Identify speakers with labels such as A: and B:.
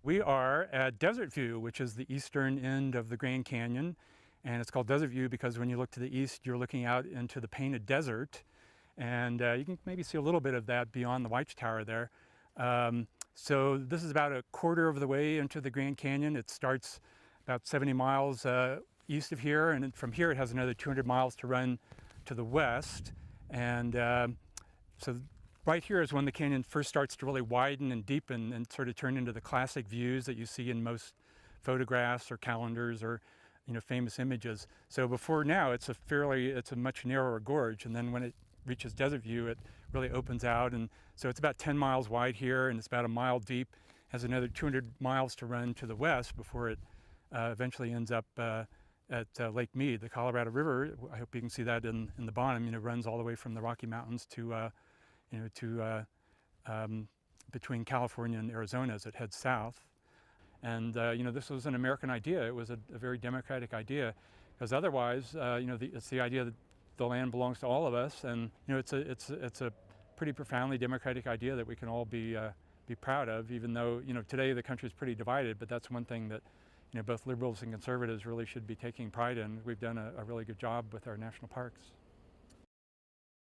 A: We are at Desert View, which is the eastern end of the Grand Canyon. And it's called Desert View because when you look to the east, you're looking out into the painted desert. And you can maybe see a little bit of that beyond the Watchtower there. So this is about a quarter of the way into the Grand Canyon. It starts about 70 miles east of here, and from here it has another 200 miles to run to the west. And so right here is when the canyon first starts to really widen and deepen and sort of turn into the classic views that you see in most photographs or calendars or famous images. So before now it's a much narrower gorge, and then when it reaches Desert View it really opens out, and so it's about 10 miles wide here and it's about a mile deep. It has another 200 miles to run to the west before it eventually ends up at Lake Mead. The Colorado River, I hope you can see that in the bottom, runs all the way from the Rocky Mountains to between California and Arizona as it heads south. And this was an American idea. It was a very democratic idea, because otherwise, it's the idea that the land belongs to all of us, and it's a pretty profoundly democratic idea that we can all be proud of. Even though today the country is pretty divided, but that's one thing that both liberals and conservatives really should be taking pride in. We've done a really good job with our national parks.